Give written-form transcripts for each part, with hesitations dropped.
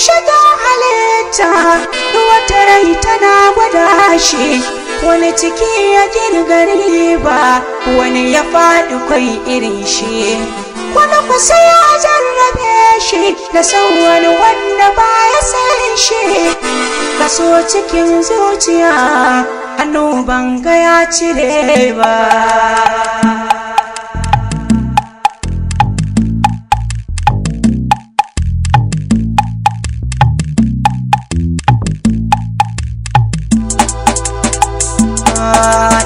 shiga halitta wata rai tana gwada shi wani ciki ya girgare ba wani ya faɗi kwai irin shi wani kusa ya jarrabe shi da san wani wanda ba ya san shi kaso cikin zuciya hannu banga ya cire ba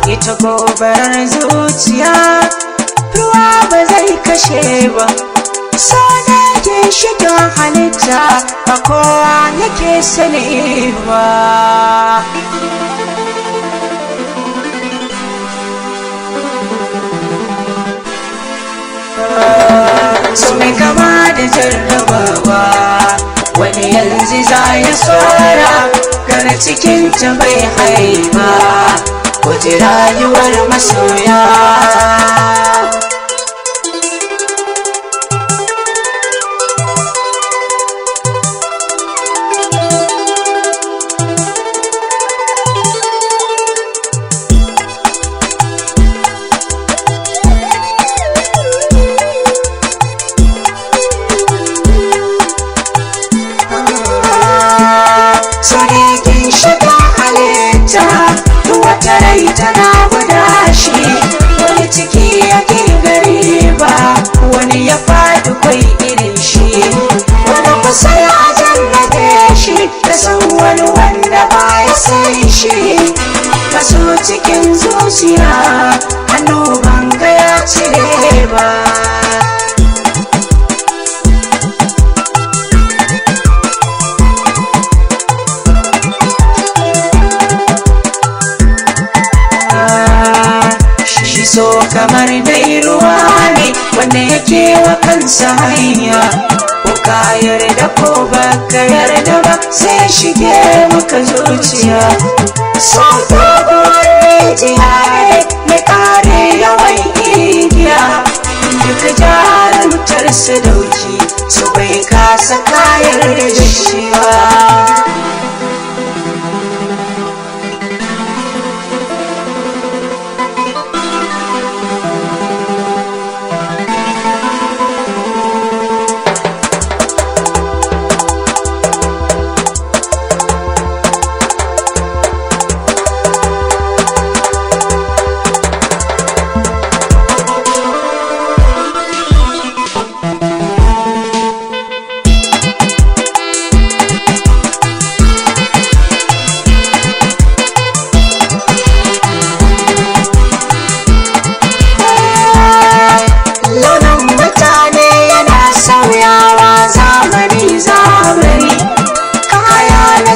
ita gobarar zuciya ruwa ba zai kashe ba so na ke shiga halitta ba kowa nake sani ba so mai kama da jarrabawa wani yanzu za ya fara gara cikin ta bai haiba wace rayuwar masoya tana guda shi wani ciki yake gari ba wani ya faɗi kwai irin shi wani kusa ya jarrabe shi da san wani wanda ba ya san shi kaso cikin zuciya hannu banga ya cire ba so kamar dai ruwa ne wanda yake wa kansa hanya ko ka yarda ko baka yarda ba sai shige maka zuciya so dogon rijiya mai kare yawan igiya duk jarumtar sadauki su bai kasa kayar da shi ba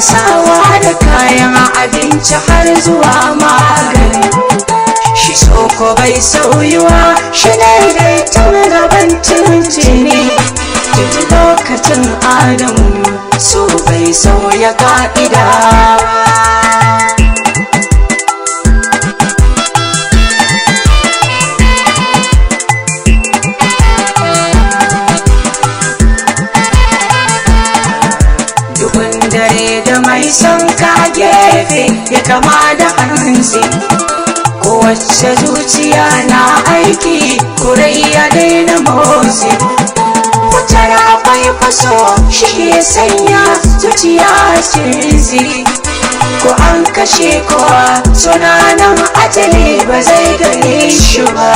sawa da kayan abinci har zuwa magani shi soko bai sauyuwa shi ne dai tun gaban tuntuni duk lokacin adamu so bai sauya ka'ida mai son ka gefe ya kama da hanzi kowace zuciya na aiki kurai ya daina motsi wutar akwai faso shi ya sanya zuciya ziri ko an kashe kowa sunanan ajali ba zai gane shi ba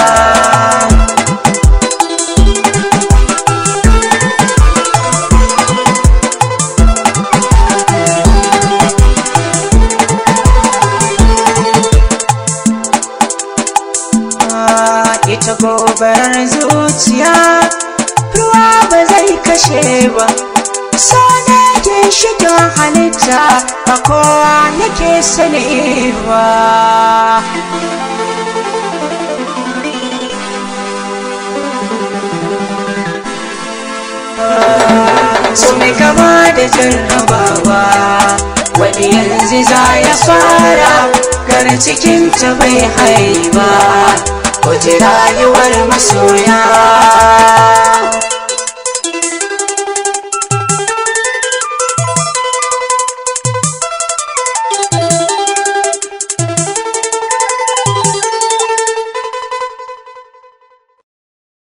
ita gobarar zuciya ruwa ba zai kashe ba so na ke shiga halitta ba kowa nake sani ba so mai kama da jarrabawa wani yanzu za ya fara gara cikin ta bai haiba wace rayuwar masoya